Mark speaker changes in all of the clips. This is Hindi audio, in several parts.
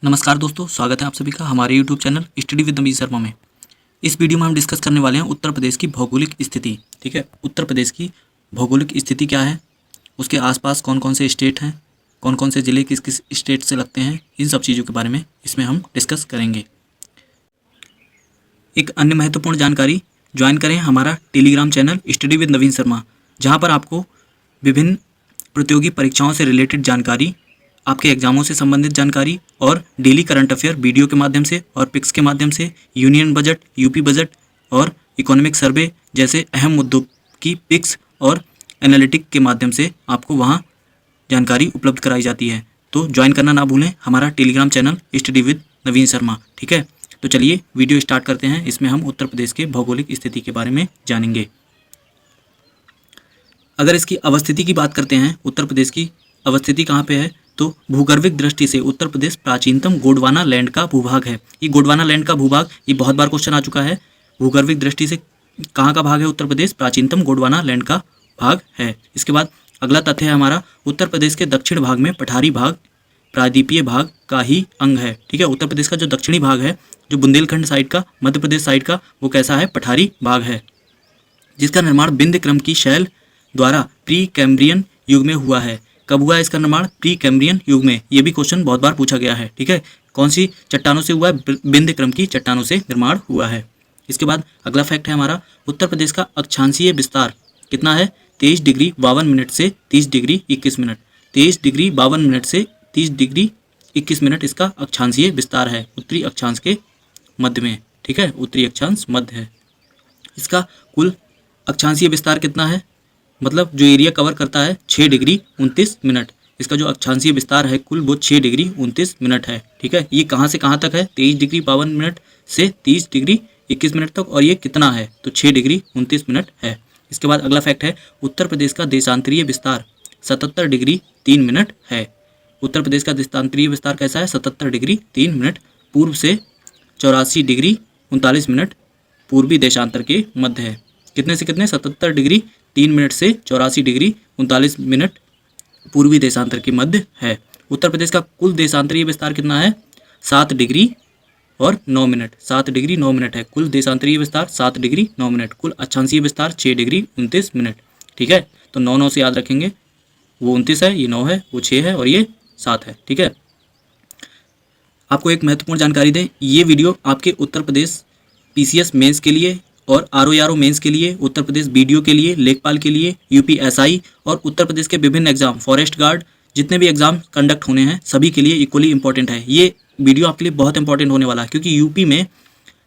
Speaker 1: नमस्कार दोस्तों, स्वागत है आप सभी का हमारे YouTube चैनल स्टडी विद नवीन शर्मा में। इस वीडियो में हम डिस्कस करने वाले हैं उत्तर प्रदेश की भौगोलिक स्थिति। ठीक है, उत्तर प्रदेश की भौगोलिक स्थिति क्या है, उसके आसपास कौन कौन से स्टेट हैं, कौन कौन से ज़िले किस किस स्टेट से लगते हैं, इन सब चीज़ों के बारे में इसमें हम डिस्कस करेंगे। एक अन्य महत्वपूर्ण जानकारी, ज्वाइन करें हमारा टेलीग्राम चैनल स्टडी विद नवीन शर्मा, जहाँ पर आपको विभिन्न प्रतियोगी परीक्षाओं से रिलेटेड जानकारी, आपके एग्जामों से संबंधित जानकारी और डेली करंट अफेयर वीडियो के माध्यम से और पिक्स के माध्यम से, यूनियन बजट, यूपी बजट और इकोनॉमिक सर्वे जैसे अहम मुद्दों की पिक्स और एनालिटिक के माध्यम से आपको वहां जानकारी उपलब्ध कराई जाती है। तो ज्वाइन करना ना भूलें हमारा टेलीग्राम चैनल स्टडी विद नवीन शर्मा। ठीक है, तो चलिए वीडियो स्टार्ट करते हैं। इसमें हम उत्तर प्रदेश के भौगोलिक स्थिति के बारे में जानेंगे। अगर इसकी अवस्थिति की बात करते हैं, उत्तर प्रदेश की अवस्थिति कहाँ पे है, तो भूगर्भिक दृष्टि से उत्तर प्रदेश प्राचीनतम गोंडवाना लैंड का भूभाग है। ये गोंडवाना लैंड का भूभाग, ये बहुत बार क्वेश्चन आ चुका है। भूगर्भिक दृष्टि से कहाँ का भाग है उत्तर प्रदेश, प्राचीनतम गोंडवाना लैंड का भाग है। इसके बाद अगला तथ्य है हमारा, उत्तर प्रदेश के दक्षिण भाग में पठारी भाग प्रायद्वीपीय भाग का ही अंग है। ठीक है, उत्तर प्रदेश का जो दक्षिणी भाग है, जो बुंदेलखंड साइड का, मध्य प्रदेश साइड का, वो कैसा है, पठारी भाग है, जिसका निर्माण विंध्य क्रम की शैल द्वारा प्री कैम्ब्रियन युग में हुआ है। कब हुआ है इसका निर्माण, प्री कैम्ब्रियन युग में। ये भी क्वेश्चन बहुत बार पूछा गया है। ठीक है, कौन सी चट्टानों से हुआ है, विंध्य क्रम की चट्टानों से निर्माण हुआ है। इसके बाद अगला फैक्ट है हमारा, उत्तर प्रदेश का अक्षांशीय विस्तार कितना है, 23 डिग्री 52 मिनट से 30 डिग्री 21 मिनट। 23 डिग्री 52 मिनट से 30 डिग्री 21 मिनट इसका अक्षांशीय विस्तार है, उत्तरी अक्षांश के मध्य में। ठीक है, उत्तरी अक्षांश मध्य है। इसका कुल अक्षांशीय विस्तार कितना है, मतलब जो एरिया कवर करता है 6 डिग्री 29 मिनट। इसका जो अक्षांशीय विस्तार है कुल, वो 6 डिग्री 29 मिनट है। ठीक है, ये कहाँ से कहाँ तक है, 23 डिग्री 52 मिनट से 30 डिग्री 21 मिनट तक, और ये कितना है, तो 6 डिग्री 29 मिनट है। इसके बाद अगला फैक्ट है, उत्तर प्रदेश का देशांतरीय विस्तार 77 डिग्री 3 मिनट है। उत्तर प्रदेश का देशांतरीय विस्तार कैसा है, 77 डिग्री 3 मिनट। पूर्व से 84 डिग्री 39 मिनट पूर्वी देशांतर के मध्य है। कितने से कितने, 77 डिग्री 3 मिनट से 84 डिग्री 39 मिनट पूर्वी देशांतर के मध्य है। उत्तर प्रदेश का कुल देशांतरीय विस्तार कितना है, 7 डिग्री और 9 मिनट। 7 डिग्री 9 मिनट है कुल देशांतरीय विस्तार, 7 डिग्री 9 मिनट। कुल अक्षांशीय विस्तार 6 डिग्री 29 मिनट। ठीक है, तो 9 से याद रखेंगे, वो 29 है, ये 9 है, वो 6 है और ये 7 है। ठीक है, आपको एक महत्वपूर्ण जानकारी दें, ये वीडियो आपके उत्तर प्रदेश PCS मेंस के लिए और RO मेंस के लिए, उत्तर प्रदेश BDO के लिए, लेखपाल के लिए, UP SI और उत्तर प्रदेश के विभिन्न एग्जाम, फॉरेस्ट गार्ड, जितने भी एग्जाम कंडक्ट होने हैं सभी के लिए इक्वली इंपॉर्टेंट है। ये वीडियो आपके लिए बहुत इंपॉर्टेंट होने वाला है, क्योंकि यूपी में,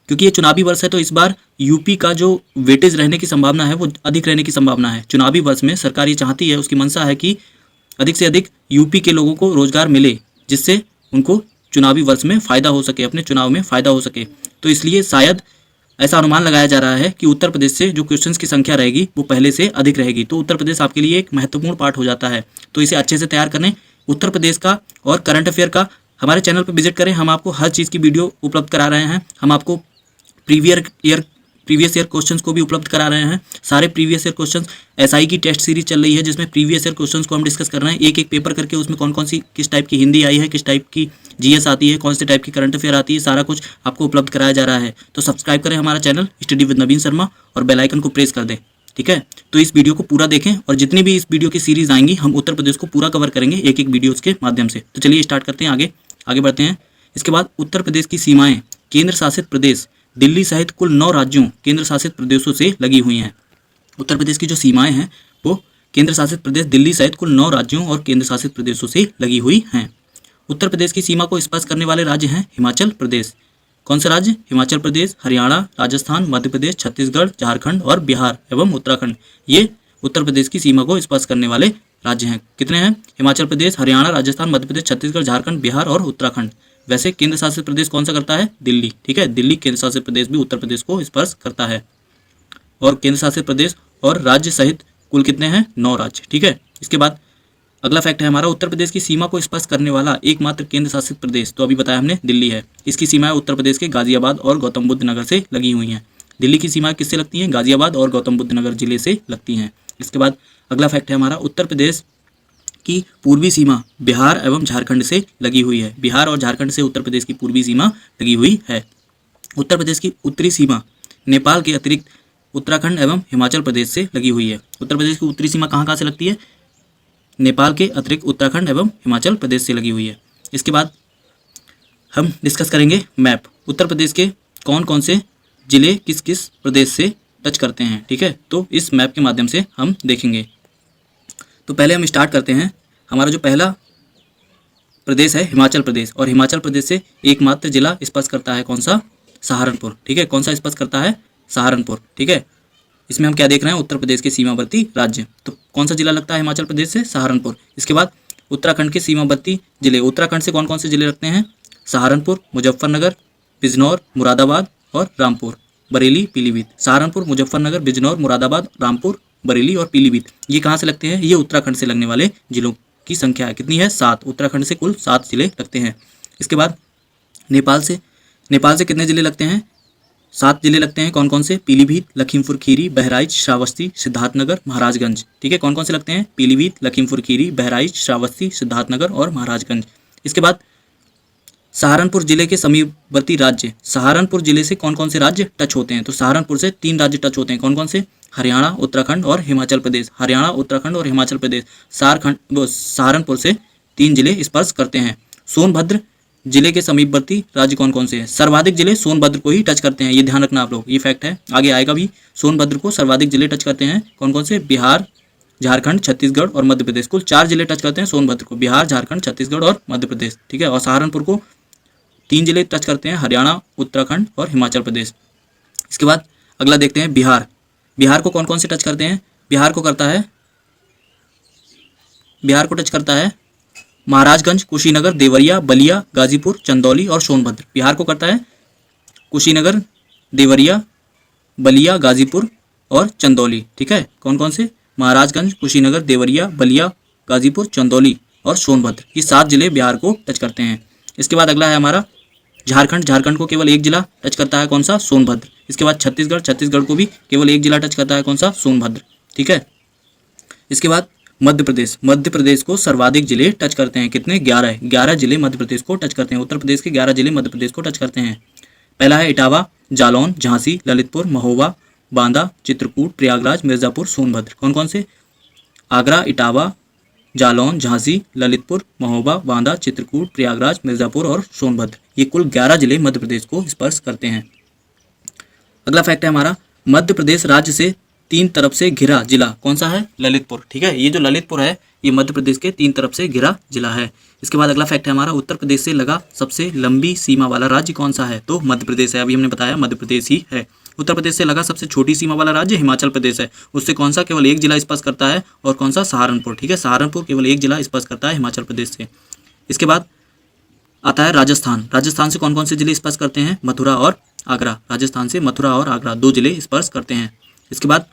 Speaker 1: क्योंकि ये चुनावी वर्ष है, तो इस बार यूपी का जो वेटेज रहने की संभावना है वो अधिक रहने की संभावना है। चुनावी वर्ष में सरकार ये चाहती है, उसकी मंशा है कि अधिक से अधिक यूपी के लोगों को रोजगार मिले, जिससे उनको चुनावी वर्ष में फ़ायदा हो सके, अपने चुनाव में फ़ायदा हो सके। तो इसलिए शायद ऐसा अनुमान लगाया जा रहा है कि उत्तर प्रदेश से जो क्वेश्चंस की संख्या रहेगी वो पहले से अधिक रहेगी। तो उत्तर प्रदेश आपके लिए एक महत्वपूर्ण पार्ट हो जाता है, तो इसे अच्छे से तैयार करें। उत्तर प्रदेश का और करंट अफेयर का हमारे चैनल पर विजिट करें, हम आपको हर चीज़ की वीडियो उपलब्ध करा रहे हैं। हम आपको प्रीवियस ईयर क्वेश्चंस को भी उपलब्ध करा रहे हैं। सारे प्रीवियस ईयर क्वेश्चंस, SI की टेस्ट सीरीज चल रही है, जिसमें प्रीवियस ईयर क्वेश्चंस को हम डिस्कस कर रहे हैं, एक एक पेपर करके। उसमें कौन कौन सी किस टाइप की हिंदी आई है, किस टाइप की GS आती है, कौन से टाइप की करंट अफेयर आती है, सारा कुछ आपको उपलब्ध कराया जा रहा है। तो सब्सक्राइब करें हमारा चैनल स्टडी विद नवीन शर्मा और बेल आइकन को प्रेस कर दें। ठीक है, तो इस वीडियो को पूरा देखें, और जितनी भी इस वीडियो की सीरीज आएंगी हम उत्तर प्रदेश को पूरा कवर करेंगे एक एक वीडियोज़ के माध्यम से। तो चलिए स्टार्ट करते हैं, आगे बढ़ते हैं। इसके बाद उत्तर प्रदेश की सीमाएँ केंद्र शासित प्रदेश दिल्ली सहित कुल 9 राज्यों केंद्र शासित प्रदेशों से लगी हुई हैं। उत्तर प्रदेश की जो सीमाएं हैं वो केंद्र शासित प्रदेश दिल्ली सहित कुल 9 राज्यों और केंद्र शासित प्रदेशों से लगी हुई हैं। उत्तर प्रदेश की सीमा को स्पर्श करने वाले राज्य हैं हिमाचल प्रदेश। कौन सा राज्य, हिमाचल प्रदेश, हरियाणा, राजस्थान, मध्य प्रदेश, छत्तीसगढ़, झारखंड और बिहार एवं उत्तराखंड, ये उत्तर प्रदेश की सीमा को स्पर्श करने वाले राज्य हैं। कितने हैं, हिमाचल प्रदेश, हरियाणा, राजस्थान, मध्य प्रदेश, छत्तीसगढ़, झारखंड, बिहार और उत्तराखंड। वैसे केंद्र शासित प्रदेश कौन सा करता है, दिल्ली। ठीक है, दिल्ली केंद्र शासित प्रदेश भी उत्तर प्रदेश को स्पर्श करता है। और केंद्र शासित प्रदेश और राज्य सहित कुल कितने हैं, 9 राज्य। ठीक है, इसके बाद अगला फैक्ट है हमारा, उत्तर प्रदेश की सीमा को स्पर्श करने वाला एकमात्र केंद्र शासित प्रदेश, तो अभी बताया हमने, दिल्ली है। इसकी सीमाएं उत्तर प्रदेश के गाजियाबाद और गौतम बुद्ध नगर से लगी हुई हैं। दिल्ली की सीमाएं किससे लगती हैं, गाजियाबाद और गौतम बुद्ध नगर जिले से लगती हैं। इसके बाद अगला फैक्ट है हमारा, उत्तर प्रदेश की पूर्वी सीमा बिहार एवं झारखंड से लगी हुई है। बिहार और झारखंड से उत्तर प्रदेश की पूर्वी सीमा लगी हुई है। उत्तर प्रदेश की उत्तरी सीमा नेपाल के अतिरिक्त उत्तराखंड एवं हिमाचल प्रदेश से लगी हुई है। उत्तर प्रदेश की उत्तरी सीमा कहाँ कहाँ से लगती है? नेपाल के अतिरिक्त उत्तराखंड एवं हिमाचल प्रदेश से लगी हुई है। इसके बाद हम डिस्कस करेंगे मैप। उत्तर प्रदेश के कौन कौन से जिले किस किस प्रदेश से टच करते हैं, ठीक है, तो इस मैप के माध्यम से हम देखेंगे। तो पहले हम स्टार्ट करते हैं। हमारा जो पहला प्रदेश है हिमाचल प्रदेश, और हिमाचल प्रदेश से एकमात्र जिला स्पर्श करता है कौन सा? सहारनपुर, ठीक है। कौन सा स्पर्श करता है? सहारनपुर, ठीक है। इसमें हम क्या देख रहे हैं? उत्तर प्रदेश के सीमावर्ती राज्य। तो कौन सा जिला लगता है हिमाचल प्रदेश से? सहारनपुर। इसके बाद उत्तराखंड के सीमावर्ती जिले, उत्तराखंड से कौन कौन से जिले लगते हैं? सहारनपुर, मुजफ्फरनगर, बिजनौर, मुरादाबाद और रामपुर, बरेली, पीलीभीत। सहारनपुर, मुजफ्फरनगर, बिजनौर, मुरादाबाद, रामपुर, बरेली और पीलीभीत, ये कहाँ से लगते हैं? ये उत्तराखंड से लगने वाले जिलों की संख्या है। कितनी है? 7। उत्तराखंड से कुल 7 जिले लगते हैं। इसके बाद नेपाल से कितने जिले लगते हैं? 7 जिले लगते हैं। कौन कौन से? पीलीभीत, लखीमपुर खीरी, बहराइच, श्रावस्ती, सिद्धार्थनगर, महाराजगंज, ठीक है। कौन कौन से लगते हैं? पीलीभीत, लखीमपुर खीरी, बहराइच, श्रावस्ती, सिद्धार्थनगर और महाराजगंज। इसके बाद सहारनपुर जिले के समीपवर्ती राज्य, सहारनपुर जिले से कौन कौन से राज्य टच होते हैं? तो सहारनपुर से 3 राज्य टच होते हैं। कौन कौन से? हरियाणा, उत्तराखंड और हिमाचल प्रदेश। हरियाणा, उत्तराखंड और हिमाचल प्रदेश सहारनपुर से 3 जिले स्पर्श करते हैं। सोनभद्र जिले के समीपवर्ती राज्य कौन कौन से हैं? सर्वाधिक जिले सोनभद्र को ही टच करते हैं, ये ध्यान रखना आप लोग, ये फैक्ट है, आगे आएगा भी। सोनभद्र को सर्वाधिक जिले टच करते हैं। कौन कौन से? बिहार, झारखंड, छत्तीसगढ़ और मध्य प्रदेश। कुल 4 जिले टच करते हैं सोनभद्र को, बिहार, झारखंड, छत्तीसगढ़ और मध्य प्रदेश, ठीक है। और सहारनपुर को 3 जिले टच करते हैं, हरियाणा, उत्तराखंड और हिमाचल प्रदेश। इसके बाद अगला देखते हैं बिहार। बिहार को कौन कौन से टच करते हैं? बिहार को टच करता है महाराजगंज, कुशीनगर, देवरिया, बलिया, गाजीपुर, चंदौली और सोनभद्र। बिहार को करता है कुशीनगर, देवरिया, बलिया, गाजीपुर और चंदौली, ठीक है। कौन कौन से? महाराजगंज, कुशीनगर, देवरिया, बलिया, गाजीपुर, चंदौली और सोनभद्र, ये 7 जिले बिहार को टच करते हैं। इसके बाद अगला है हमारा झारखंड। झारखंड को केवल 1 जिला टच करता है, कौन सा? सोनभद्र। इसके बाद छत्तीसगढ़ को भी केवल 1 जिला टच करता है, कौन सा? सोनभद्र, ठीक है। इसके बाद मध्य प्रदेश को सर्वाधिक जिले टच करते हैं। कितने? 11 जिले मध्य प्रदेश को टच करते हैं। उत्तर प्रदेश के 11 जिले मध्य प्रदेश को टच करते हैं। पहला है इटावा, जालौन, झांसी, ललितपुर, महोबा, बांदा, चित्रकूट, प्रयागराज, मिर्जापुर, सोनभद्र। कौन कौन से? आगरा, इटावा, जालौन, झांसी, ललितपुर, महोबा, बांदा, चित्रकूट, प्रयागराज, मिर्जापुर और सोनभद्र, ये कुल 11 जिले मध्य प्रदेश को स्पर्श करते हैं। अगला फैक्ट है हमारा, मध्य प्रदेश राज्य से 3 तरफ से घिरा जिला कौन सा है? ललितपुर, ठीक है। ये जो ललितपुर है ये मध्य प्रदेश के 3 तरफ से घिरा जिला है। इसके बाद अगला फैक्ट है हमारा, उत्तर प्रदेश से लगा सबसे लंबी सीमा वाला राज्य कौन सा है? तो मध्य प्रदेश है। अभी हमने बताया मध्य प्रदेश ही है। उत्तर प्रदेश से लगा सबसे छोटी सीमा वाला राज्य हिमाचल प्रदेश है। उससे कौन सा? केवल 1 जिला स्पर्श करता है, और कौन सा? सहारनपुर, ठीक है। सहारनपुर केवल 1 जिला स्पर्श करता है हिमाचल प्रदेश से। इसके बाद आता है राजस्थान से कौन कौन से जिले स्पर्श करते हैं? मथुरा और आगरा। राजस्थान से मथुरा और आगरा 2 जिले स्पर्श करते हैं। इसके बाद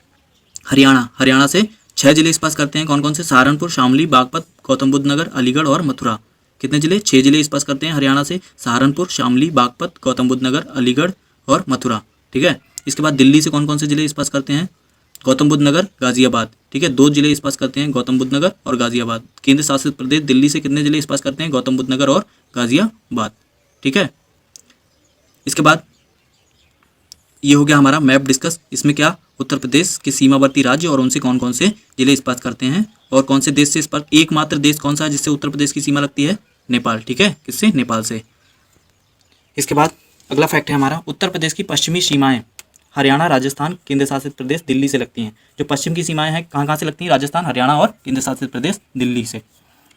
Speaker 1: हरियाणा से 6 जिले स्पर्श करते हैं। कौन कौन से? सहारनपुर, शामली, बागपत, गौतम बुद्ध नगर, अलीगढ़ और मथुरा। कितने जिले? 6 जिले स्पर्श करते हैं हरियाणा से, सहारनपुर, शामली, बागपत, गौतम बुद्ध नगर, अलीगढ़ और मथुरा, ठीक है। इसके बाद दिल्ली से कौन कौन से जिले स्पर्श करते हैं? गौतम बुद्ध नगर, गाजियाबाद, ठीक है। 2 जिले स्पर्श करते हैं, गौतम बुद्ध नगर और गाजियाबाद। केंद्र शासित प्रदेश दिल्ली से कितने जिले स्पर्श करते हैं? गौतम बुद्ध नगर और गाजियाबाद, ठीक है। इसके बाद ये हो गया हमारा मैप डिस्कस। इसमें क्या? उत्तर प्रदेश के सीमावर्ती राज्य और उनसे कौन कौन से जिले स्पर्श करते हैं, और कौन से देश से स्पर्श, एकमात्र देश कौन सा है जिससे उत्तर प्रदेश की सीमा लगती है? नेपाल, ठीक है। किससे? नेपाल से। इसके बाद अगला फैक्ट है हमारा, उत्तर प्रदेश की पश्चिमी सीमाएं हरियाणा, राजस्थान, केंद्र शासित प्रदेश दिल्ली से लगती हैं। जो पश्चिम की सीमाएं हैं कहाँ कहाँ से लगती हैं? राजस्थान, हरियाणा और केंद्र शासित प्रदेश दिल्ली से।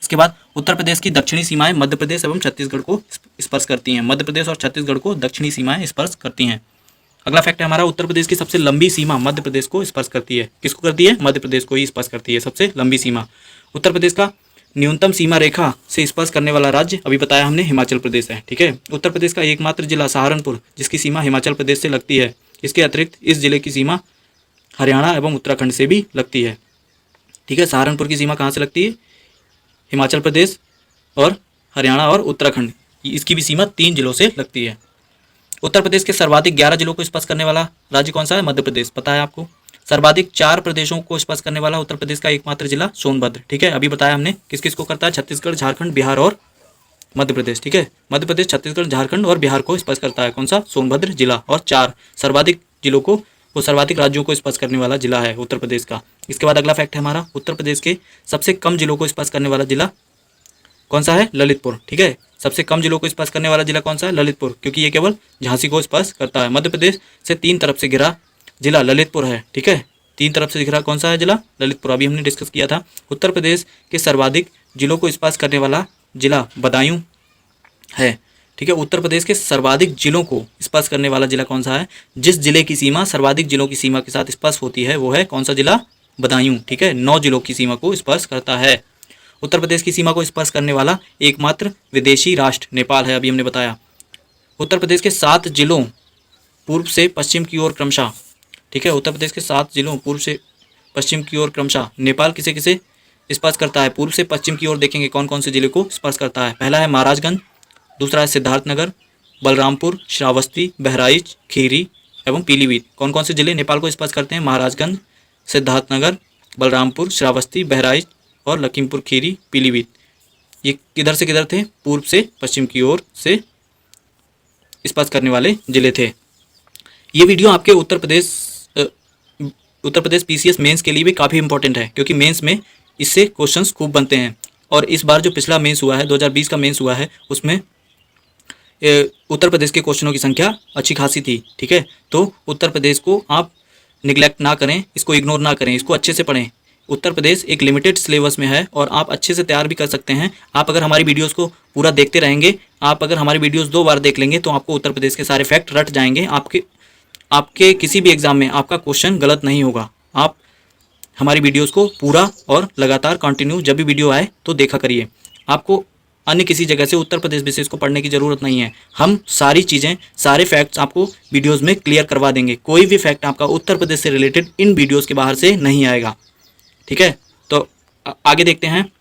Speaker 1: इसके बाद उत्तर प्रदेश की दक्षिणी सीमाएं मध्य प्रदेश एवं छत्तीसगढ़ को स्पर्श करती हैं। मध्य प्रदेश और छत्तीसगढ़ को दक्षिणी सीमाएं स्पर्श करती हैं। अगला फैक्ट है हमारा, उत्तर प्रदेश की सबसे लंबी सीमा मध्य प्रदेश को स्पर्श करती है। किसको करती है? मध्य प्रदेश को ही स्पर्श करती है सबसे लंबी सीमा। उत्तर प्रदेश का न्यूनतम सीमा रेखा से स्पर्श करने वाला राज्य अभी बताया हमने हिमाचल प्रदेश है, ठीक है। उत्तर प्रदेश का एकमात्र जिला सहारनपुर, जिसकी सीमा हिमाचल प्रदेश से लगती है। इसके अतिरिक्त इस जिले की सीमा हरियाणा एवं उत्तराखंड से भी लगती है, ठीक है। सहारनपुर की सीमा कहाँ से लगती है? हिमाचल प्रदेश और हरियाणा और उत्तराखंड, इसकी भी सीमा 3 जिलों से लगती है। उत्तर प्रदेश के सर्वाधिक 11 जिलों को स्पर्श करने वाला राज्य कौन सा है? मध्य प्रदेश, पता है आपको। सर्वाधिक 4 प्रदेशों को स्पर्श करने वाला उत्तर प्रदेश का एकमात्र जिला सोनभद्र। ठीक है, अभी बताया हमने किस किस को करता है, छत्तीसगढ़, झारखंड, बिहार और मध्य प्रदेश। ठीक है, मध्य प्रदेश, छत्तीसगढ़, झारखंड और बिहार को स्पर्श करता है कौन सा, सोनभद्र जिला। और 4 सर्वाधिक जिलों को, वो सर्वाधिक राज्यों को स्पर्श करने वाला जिला है उत्तर प्रदेश का। इसके बाद अगला फैक्ट है हमारा, उत्तर प्रदेश के सबसे कम जिलों को स्पर्श करने वाला जिला कौन सा है, ललितपुर। ठीक है, सबसे कम जिलों को स्पर्श करने वाला जिला कौन सा है, ललितपुर, क्योंकि ये केवल झांसी को स्पर्श करता है। मध्य प्रदेश से 3 तरफ से घिरा जिला ललितपुर है। ठीक है, 3 तरफ से घिरा कौन सा है जिला, ललितपुर, अभी हमने डिस्कस किया था। उत्तर प्रदेश के सर्वाधिक जिलों को स्पर्श करने वाला जिला बदायूं है। ठीक है, उत्तर प्रदेश के सर्वाधिक जिलों को स्पर्श करने वाला जिला कौन सा है, जिस जिले की सीमा सर्वाधिक जिलों की सीमा के साथ स्पर्श होती है वो है कौन सा जिला, बदायूं। ठीक है, 9 जिलों की सीमा को स्पर्श करता है। उत्तर प्रदेश की सीमा को स्पर्श करने वाला एकमात्र विदेशी राष्ट्र नेपाल है, अभी हमने बताया। उत्तर प्रदेश के 7 जिलों पूर्व से पश्चिम की ओर क्रमशः, ठीक है, उत्तर प्रदेश के 7 जिलों पूर्व से पश्चिम की ओर क्रमशः नेपाल किसे किसे स्पर्श करता है, पूर्व से पश्चिम की ओर देखेंगे कौन कौन से जिले को स्पर्श करता है। पहला है महाराजगंज, दूसरा है सिद्धार्थनगर, बलरामपुर, श्रावस्ती, बहराइच, खीरी एवं पीलीभीत। कौन कौन से जिले नेपाल को स्पर्श करते हैं, महाराजगंज, सिद्धार्थनगर, बलरामपुर, श्रावस्ती, बहराइच और लखीमपुर खीरी, पीलीभीत। ये किधर से किधर थे, पूर्व से पश्चिम की ओर से स्पर्श करने वाले जिले थे। ये वीडियो आपके उत्तर प्रदेश पीसीएस मेंस के लिए भी काफ़ी इंपॉर्टेंट है, क्योंकि मेंस में इससे क्वेश्चंस खूब बनते हैं। और इस बार जो पिछला मेंस हुआ है, 2020 का मेंस हुआ है, उसमें उत्तर प्रदेश के क्वेश्चनों की संख्या अच्छी खासी थी। ठीक है, तो उत्तर प्रदेश को आप निगलेक्ट ना करें, इसको इग्नोर ना करें, इसको अच्छे से पढ़ें। उत्तर प्रदेश एक लिमिटेड सिलेबस में है और आप अच्छे से तैयार भी कर सकते हैं। आप अगर हमारी वीडियोस को पूरा देखते रहेंगे, आप अगर हमारी वीडियोस 2 बार देख लेंगे तो आपको उत्तर प्रदेश के सारे फैक्ट रट जाएंगे। आपके किसी भी एग्जाम में आपका क्वेश्चन गलत नहीं होगा। आप हमारी वीडियोस को पूरा और लगातार कंटिन्यू जब भी वीडियो आए तो देखा करिए। आपको अन्य किसी जगह से उत्तर प्रदेश विशेष को पढ़ने की ज़रूरत नहीं है। हम सारी चीज़ें, सारे फैक्ट्स आपको वीडियोस में क्लियर करवा देंगे। कोई भी फैक्ट आपका उत्तर प्रदेश से रिलेटेड इन वीडियोस के बाहर से नहीं आएगा। ठीक है, तो आगे देखते हैं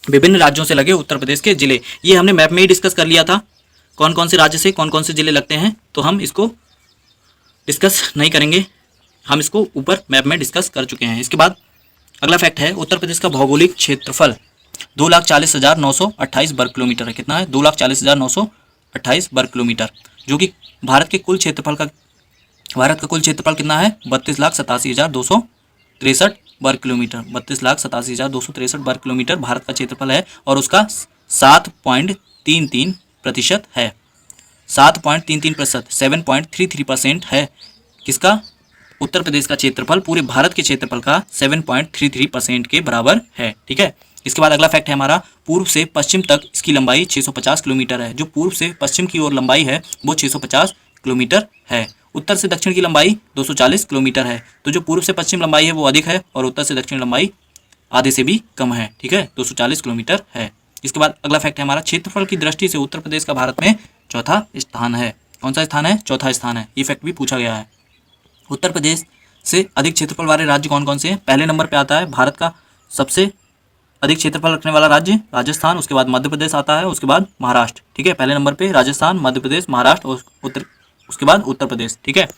Speaker 1: विभिन्न राज्यों से लगे उत्तर प्रदेश के जिले। ये हमने मैप में ही डिस्कस कर लिया था, कौन कौन से राज्य से कौन कौन से जिले लगते हैं, तो हम इसको डिस्कस नहीं करेंगे, हम इसको ऊपर मैप में डिस्कस कर चुके हैं। इसके बाद अगला फैक्ट है, उत्तर प्रदेश का भौगोलिक क्षेत्रफल 2,40,928 वर्ग किलोमीटर है। कितना है, 2,40,928 वर्ग किलोमीटर, जो कि भारत का कुल क्षेत्रफल कितना है, 32,87,263 वर्ग किलोमीटर। 32,87,263 वर्ग किलोमीटर भारत का क्षेत्रफल है और उसका 7.33% है। 7.33%, 7.33% है किसका, उत्तर प्रदेश का क्षेत्रफल पूरे भारत के क्षेत्रफल का 7.33% के बराबर है। ठीक है, इसके बाद अगला फैक्ट है हमारा, पूर्व से पश्चिम तक इसकी लंबाई 650 किलोमीटर है। जो पूर्व से पश्चिम की ओर लंबाई है वो 650 किलोमीटर है। उत्तर से दक्षिण की लंबाई 240 किलोमीटर है। तो जो पूर्व से पश्चिम लंबाई है वो अधिक है और उत्तर से दक्षिण लंबाई आधे से भी कम है। ठीक है, 240 किलोमीटर है। इसके बाद अगला फैक्ट है हमारा, क्षेत्रफल की दृष्टि से उत्तर प्रदेश का भारत में चौथा स्थान है। कौन सा स्थान है, चौथा स्थान है। ये फैक्ट भी पूछा गया है। उत्तर प्रदेश से अधिक क्षेत्रफल वाले राज्य कौन कौन से हैं, पहले नंबर पे आता है भारत का सबसे अधिक क्षेत्रफल रखने वाला राज्य राजस्थान, उसके बाद मध्य प्रदेश आता है, उसके बाद महाराष्ट्र। ठीक है, पहले नंबर पे राजस्थान, मध्य प्रदेश, महाराष्ट्र और उसके बाद उत्तर प्रदेश। ठीक है,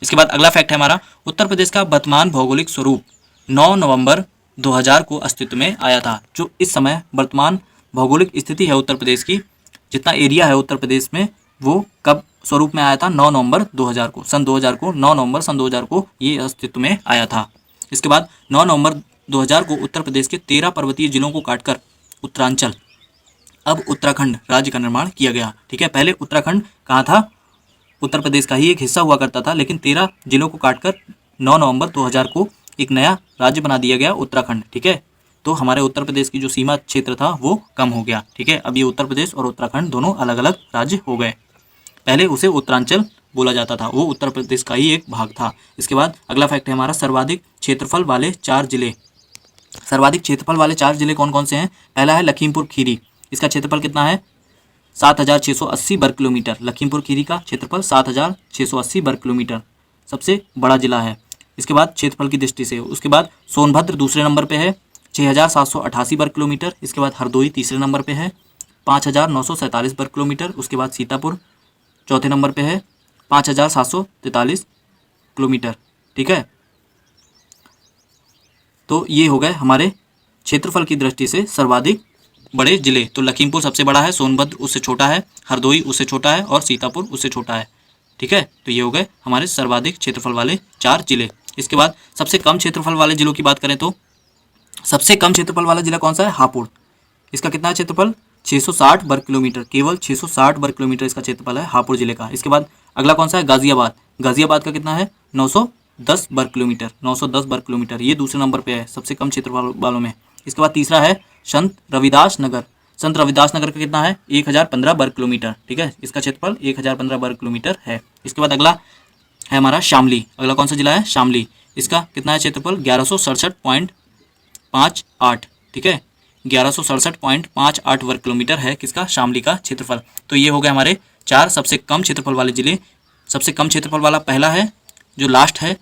Speaker 1: इसके बाद अगला फैक्ट है हमारा, उत्तर प्रदेश का वर्तमान भौगोलिक स्वरूप 9 नवंबर 2000 को अस्तित्व में आया था। जो इस समय वर्तमान भौगोलिक स्थिति है उत्तर प्रदेश की, जितना एरिया है उत्तर प्रदेश में, वो कब स्वरूप में आया था, 9 नवंबर 2000 को, सन 2000 को, 9 नवंबर सन 2000 को ये अस्तित्व में आया था। इसके बाद 9 नवंबर 2000 को उत्तर प्रदेश के 13 पर्वतीय जिलों को काटकर उत्तरांचल, अब उत्तराखंड राज्य का निर्माण किया गया। ठीक है, पहले उत्तराखंड कहाँ था, उत्तर प्रदेश का ही एक हिस्सा हुआ करता था, लेकिन 13 जिलों को काटकर 9 नवंबर 2000 को एक नया राज्य बना दिया गया, उत्तराखंड। ठीक है, तो हमारे उत्तर प्रदेश की जो सीमा क्षेत्र था वो कम हो गया। ठीक है, अब ये उत्तर प्रदेश और उत्तराखंड दोनों अलग अलग राज्य हो गए। पहले उसे उत्तरांचल बोला जाता था, वो उत्तर प्रदेश का ही एक भाग था। इसके बाद अगला फैक्ट है हमारा, सर्वाधिक क्षेत्रफल वाले 4 जिले। सर्वाधिक क्षेत्रफल वाले 4 जिले कौन कौन से हैं, पहला है लखीमपुर खीरी। इसका क्षेत्रफल कितना है, 7,680 वर्ग किलोमीटर। लखीमपुर खीरी का क्षेत्रफल 7,680 वर्ग किलोमीटर, सबसे बड़ा जिला है इसके बाद क्षेत्रफल की दृष्टि से। उसके बाद सोनभद्र दूसरे नंबर पे है, 6,788 वर्ग किलोमीटर। इसके बाद हरदोई तीसरे नंबर पे है, 5,947 वर्ग किलोमीटर। उसके बाद सीतापुर चौथे नंबर पे है, 5,743 किलोमीटर। ठीक है, तो ये हो गए हमारे क्षेत्रफल की दृष्टि से सर्वाधिक बड़े जिले। तो लखीमपुर सबसे बड़ा है, सोनभद्र उससे छोटा है, हरदोई उससे छोटा है और सीतापुर उससे छोटा है। ठीक है, तो ये हो गए हमारे सर्वाधिक क्षेत्रफल वाले 4 जिले। इसके बाद सबसे कम क्षेत्रफल वाले जिलों की बात करें तो सबसे कम क्षेत्रफल वाला जिला कौन सा है? हापुड़। इसका कितना है क्षेत्रफल? 660 वर्ग किलोमीटर, केवल 660 वर्ग किलोमीटर इसका क्षेत्रफल है हापुड़ जिले का। इसके बाद अगला कौन सा है? गाजियाबाद। गाजियाबाद का कितना है? 910 वर्ग किलोमीटर, 910 वर्ग किलोमीटर, ये दूसरे नंबर पे है सबसे कम क्षेत्रफल वालों में। इसके बाद तीसरा है संत रविदास नगर। संत रविदास नगर का कितना है? 1015 वर्ग किलोमीटर। ठीक है, इसका क्षेत्रफल 1015 वर्ग किलोमीटर है। इसके बाद अगला है हमारा शामली। अगला कौन सा जिला है? शामली। इसका कितना है क्षेत्रफल? 1167.58। ठीक है, 1167.58 वर्ग किलोमीटर है किसका? शामली का क्षेत्रफल। तो ये हो गए हमारे 4 सबसे कम क्षेत्रफल वाले जिले। सबसे कम क्षेत्रफल वाला पहला है जो लास्ट है,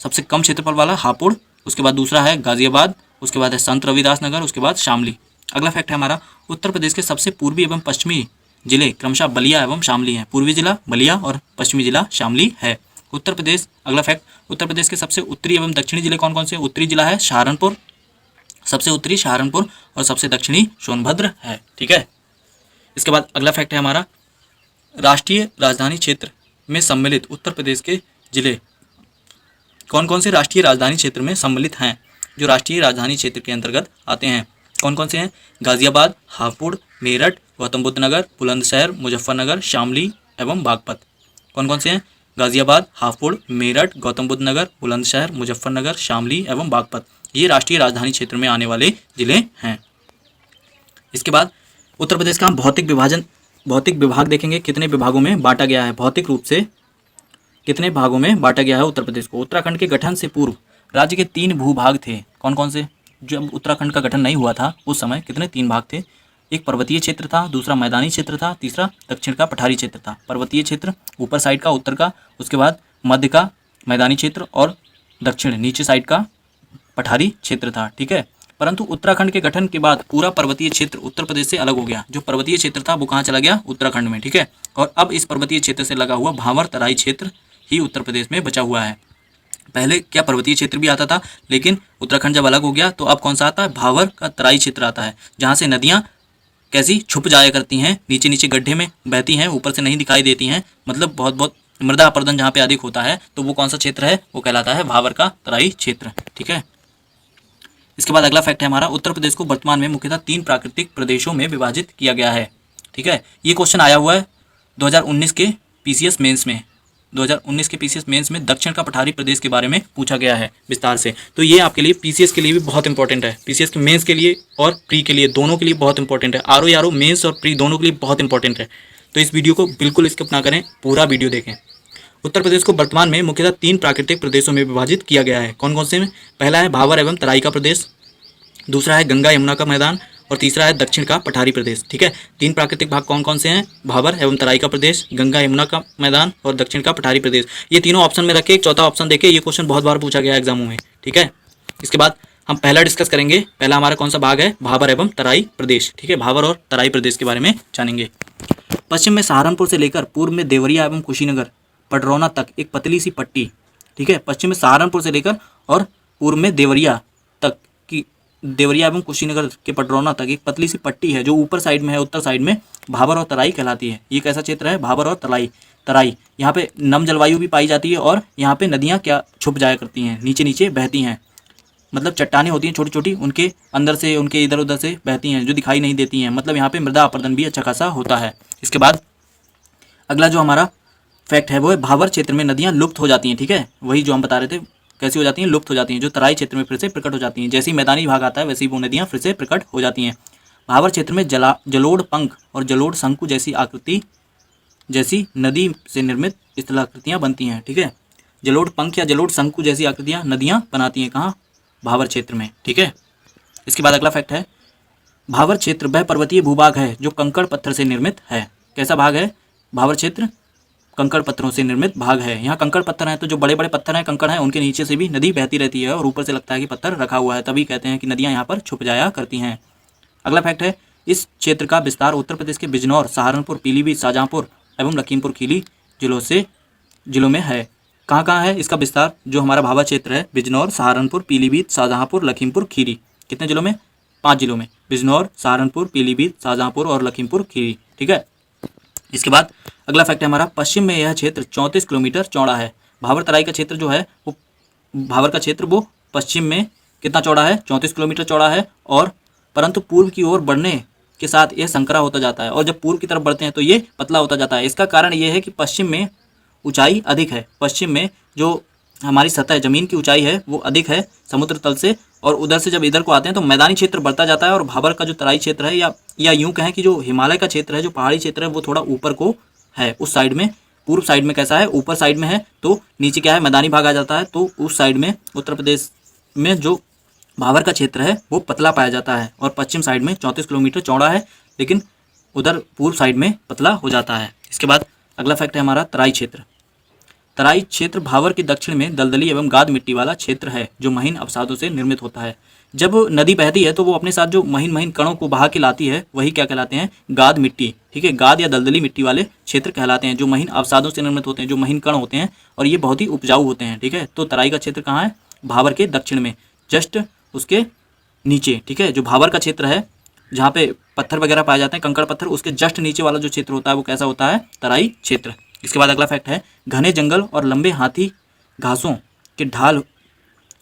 Speaker 1: सबसे कम क्षेत्रफल वाला हापुड़, उसके बाद दूसरा है गाजियाबाद, उसके बाद है संत रविदास नगर, उसके बाद शामली। अगला फैक्ट है हमारा उत्तर प्रदेश के सबसे पूर्वी एवं पश्चिमी जिले क्रमशः बलिया एवं शामली हैं। पूर्वी जिला बलिया और पश्चिमी जिला शामली है। उत्तर प्रदेश, अगला फैक्ट, उत्तर प्रदेश के सबसे उत्तरी एवं दक्षिणी जिले कौन कौन से? उत्तरी जिला है सहारनपुर, सबसे उत्तरी सहारनपुर और सबसे दक्षिणी सोनभद्र है। ठीक है, इसके बाद अगला फैक्ट है हमारा राष्ट्रीय राजधानी क्षेत्र में सम्मिलित उत्तर प्रदेश के जिले कौन कौन से राष्ट्रीय राजधानी क्षेत्र में सम्मिलित हैं, जो राष्ट्रीय राजधानी क्षेत्र के अंतर्गत आते हैं। कौन कौन से हैं? गाजियाबाद, हापुड़, मेरठ, गौतम बुद्ध नगर, बुलंदशहर, मुजफ्फरनगर, शामली एवं बागपत। कौन कौन से हैं? गाजियाबाद, हापुड़, मेरठ, गौतम बुद्ध नगर, बुलंदशहर, मुजफ्फरनगर, शामली एवं बागपत, ये राष्ट्रीय राजधानी क्षेत्र में आने वाले जिले हैं। इसके बाद उत्तर प्रदेश का हम भौतिक विभाग देखेंगे, कितने विभागों में बांटा गया है, भौतिक रूप से कितने भागों में बांटा गया है उत्तर प्रदेश को। उत्तराखंड के गठन से पूर्व राज्य के 3 भूभाग थे। कौन कौन से? जब उत्तराखंड का गठन नहीं हुआ था उस समय कितने 3 भाग थे? एक पर्वतीय क्षेत्र था, दूसरा मैदानी क्षेत्र था, तीसरा दक्षिण का पठारी क्षेत्र था। पर्वतीय क्षेत्र ऊपर साइड का, उत्तर का, उसके बाद मध्य का मैदानी क्षेत्र और दक्षिण नीचे साइड का पठारी क्षेत्र था। ठीक है, परंतु उत्तराखंड के गठन के बाद पूरा पर्वतीय क्षेत्र उत्तर प्रदेश से अलग हो गया। जो पर्वतीय क्षेत्र था वो कहाँ चला गया? उत्तराखंड में। ठीक है, और अब इस पर्वतीय क्षेत्र से लगा हुआ भावर तराई क्षेत्र ही उत्तर प्रदेश में बचा हुआ है। पहले क्या पर्वतीय क्षेत्र भी आता था, लेकिन उत्तराखंड जब अलग हो गया तो अब कौन सा आता है? भावर का तराई क्षेत्र आता है, जहाँ से नदियाँ कैसी छुप जाया करती हैं, नीचे नीचे गड्ढे में बहती हैं, ऊपर से नहीं दिखाई देती हैं, मतलब बहुत बहुत मृदा अपरदन जहाँ पे अधिक होता है, तो वो कौन सा क्षेत्र है? वो कहलाता है भावर का तराई क्षेत्र। ठीक है, इसके बाद अगला फैक्ट है हमारा उत्तर प्रदेश को वर्तमान में मुख्यतः 3 प्राकृतिक प्रदेशों में विभाजित किया गया है। ठीक है, ये क्वेश्चन आया हुआ है 2019 के पीसीएस मेंस में। 2019 के पीसीएस मेंस में दक्षिण का पठारी प्रदेश के बारे में पूछा गया है विस्तार से। तो ये आपके लिए पीसीएस के लिए भी बहुत इंपॉर्टेंट है, पीसीएस के मेंस के लिए और प्री के लिए, दोनों के लिए बहुत इंपॉर्टेंट है। आरओ मेंस और प्री दोनों के लिए बहुत इंपॉर्टेंट है। तो इस वीडियो को बिल्कुल स्किप ना करें, पूरा वीडियो देखें। उत्तर प्रदेश को वर्तमान में मुख्यतः 3 प्राकृतिक प्रदेशों में विभाजित किया गया है। कौन कौन से में? पहला है भावर एवं तराई का प्रदेश, दूसरा है गंगा यमुना का मैदान और तीसरा है दक्षिण का पठारी प्रदेश। ठीक है, 3 प्राकृतिक भाग कौन कौन से हैं? भावर एवं तराई का प्रदेश, गंगा यमुना का मैदान और दक्षिण का पठारी प्रदेश। ये तीनों ऑप्शन में रखे, एक चौथा ऑप्शन देखे, ये क्वेश्चन बहुत बार पूछा गया है एग्जामों में। ठीक है, इसके बाद हम पहला डिस्कस करेंगे। पहला हमारा कौन सा भाग है? भावर एवं तराई प्रदेश। ठीक है, भावर और तराई प्रदेश के बारे में जानेंगे। पश्चिम में सहारनपुर से लेकर पूर्व में देवरिया एवं कुशीनगर पडरौना तक एक पतली सी पट्टी। ठीक है, पश्चिम में सहारनपुर से लेकर और पूर्व में देवरिया तक की, देवरिया एवं कुशीनगर के पडरौना तक एक पतली सी पट्टी है जो ऊपर साइड में है, उत्तर साइड में, भावर और तराई कहलाती है। ये कैसा क्षेत्र है? भावर और तराई। यहाँ पे नम जलवायु भी पाई जाती है और यहाँ पे नदियाँ क्या छुप जाया करती हैं, नीचे नीचे बहती हैं, मतलब चट्टानें होती हैं छोटी छोटी, उनके अंदर से, उनके इधर उधर से बहती हैं, जो दिखाई नहीं देती हैं। मतलब यहाँ पे मृदा अपरदन भी अच्छा खासा होता है। इसके बाद अगला जो हमारा फैक्ट है वो है भावर क्षेत्र में नदियाँ लुप्त हो जाती हैं। ठीक है, वही जो हम बता रहे थे, कैसी हो जाती हैं? लुप्त हो जाती हैं, जो तराई क्षेत्र में फिर से प्रकट हो जाती हैं। जैसे ही मैदानी भाग आता है वैसे ही वो नदियाँ फिर से प्रकट हो जाती हैं। भावर क्षेत्र में जलोढ़ पंख और जलोढ़ शंकु जैसी आकृति जैसी नदी से निर्मित स्थलाकृतियाँ बनती हैं। ठीक है, जलोढ़ पंख या जलोढ़ शंकु जैसी आकृतियाँ नदियाँ बनाती हैं। कहाँ? भावर क्षेत्र में। ठीक है, इसके बाद अगला फैक्ट है भावर क्षेत्र वह पर्वतीय भूभाग है जो कंकड़ पत्थर से निर्मित है। कैसा भाग है? भावर क्षेत्र कंकड़ पत्थरों से निर्मित भाग है। यहाँ कंकड़ पत्थर हैं, तो जो बड़े बड़े पत्थर हैं, कंकड़ हैं, उनके नीचे से भी नदी बहती रहती है और ऊपर से लगता है कि पत्थर रखा हुआ है, तभी कहते हैं कि नदियाँ यहाँ पर छुप जाया करती हैं। अगला फैक्ट है इस क्षेत्र का विस्तार उत्तर प्रदेश के बिजनौर, सहारनपुर, पीलीभीत, शाहजहाँपुर एवं लखीमपुर खीरी जिलों में है। कहाँ कहाँ है इसका विस्तार? जो हमारा भाभा क्षेत्र है, बिजनौर, सहारनपुर, पीलीभीत, शाहजहाँपुर, लखीमपुर खीरी। कितने जिलों में? 5 जिलों में, बिजनौर, सहारनपुर, पीलीभीत, शाहजहाँपुर और लखीमपुर खीरी। ठीक है। इसके बाद अगला फैक्ट है हमारा, पश्चिम में यह क्षेत्र 34 किलोमीटर चौड़ा है। भाबर तराई का क्षेत्र जो है वो, भाबर का क्षेत्र वो पश्चिम में कितना चौड़ा है? 34 किलोमीटर चौड़ा है। और परंतु पूर्व की ओर बढ़ने के साथ यह संकरा होता जाता है, और जब पूर्व की तरफ बढ़ते हैं तो ये पतला होता जाता है। इसका कारण ये है कि पश्चिम में ऊंचाई अधिक है। पश्चिम में जो हमारी सतह ज़मीन की ऊंचाई है वो अधिक है समुद्र तल से, और उधर से जब इधर को आते हैं तो मैदानी क्षेत्र बढ़ता जाता है, और भाबर का जो तराई क्षेत्र है या यूं कहें कि जो हिमालय का क्षेत्र है, जो पहाड़ी क्षेत्र है, वो थोड़ा ऊपर को है। उस साइड में, पूर्व साइड में कैसा है? ऊपर साइड में है, तो नीचे क्या है? मैदानी भाग आ जाता है। तो उस साइड में उत्तर प्रदेश में जो भाबर का क्षेत्र है वो पतला पाया जाता है, और पश्चिम साइड में 34 किलोमीटर चौड़ा है, लेकिन उधर पूर्व साइड में पतला हो जाता है। इसके बाद अगला फैक्ट है हमारा, तराई क्षेत्र। तराई क्षेत्र भाबर के दक्षिण में दलदली एवं गाद मिट्टी वाला क्षेत्र है, जो महीन अवसादों से निर्मित होता है। जब नदी बहती है तो वो अपने साथ जो महीन महीन कणों को बहा के लाती है, वही क्या कहलाते हैं? गाद मिट्टी। ठीक है, गाद या दलदली मिट्टी वाले क्षेत्र कहलाते हैं, जो महीन अवसादों से निर्मित होते हैं, जो महीन कण होते हैं, और ये बहुत ही उपजाऊ होते हैं। ठीक है, तो तराई का क्षेत्र कहाँ है? भाबर के दक्षिण में, जस्ट उसके नीचे। ठीक है, जो भाबर का क्षेत्र है जहाँ पे पत्थर वगैरह पाए जाते हैं, कंकड़ पत्थर, उसके जस्ट नीचे वाला जो क्षेत्र होता है वो कैसा होता है? तराई क्षेत्र। इसके बाद अगला फैक्ट है, घने जंगल और लंबे हाथी घासों के ढाल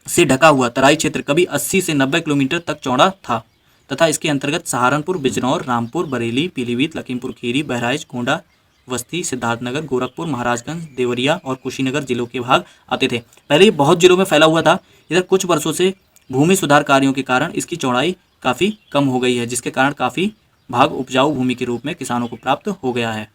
Speaker 1: से ढका हुआ तराई क्षेत्र कभी 80 से 90 किलोमीटर तक चौड़ा था, तथा इसके अंतर्गत सहारनपुर, बिजनौर, रामपुर, बरेली, पीलीभीत, लखीमपुर खीरी, बहराइच, गोंडा, बस्ती, सिद्धार्थनगर, गोरखपुर, महाराजगंज, देवरिया और कुशीनगर जिलों के भाग आते थे। पहले ये बहुत जिलों में फैला हुआ था। इधर कुछ वर्षों से भूमि सुधार कार्यों के कारण इसकी चौड़ाई काफ़ी कम हो गई है, जिसके कारण काफ़ी भाग उपजाऊ भूमि के रूप में किसानों को प्राप्त हो गया है।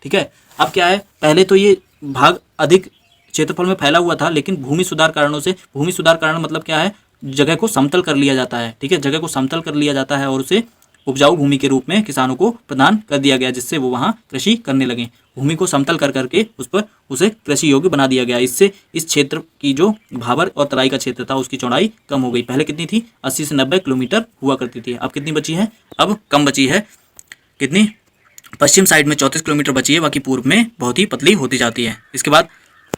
Speaker 1: ठीक है, अब क्या है, पहले तो ये भाग अधिक क्षेत्रफल में फैला हुआ था, लेकिन भूमि सुधार कारणों से, भूमि सुधार कारण मतलब क्या है? जगह को समतल कर लिया जाता है। ठीक है, जगह को समतल कर लिया जाता है और उसे उपजाऊ भूमि के रूप में किसानों को प्रदान कर दिया गया, जिससे वो वहाँ कृषि करने लगे। भूमि को समतल कर करके उसे कृषि योग्य बना दिया गया। इससे इस क्षेत्र की जो भाबर और तराई का क्षेत्र था उसकी चौड़ाई कम हो गई। पहले कितनी थी? 80 से 90 किलोमीटर हुआ करती थी। अब कितनी बची है? अब कम बची है। कितनी? पश्चिम साइड में 34 किलोमीटर बची है, बाकी पूर्व में बहुत ही पतली होती जाती है। इसके बाद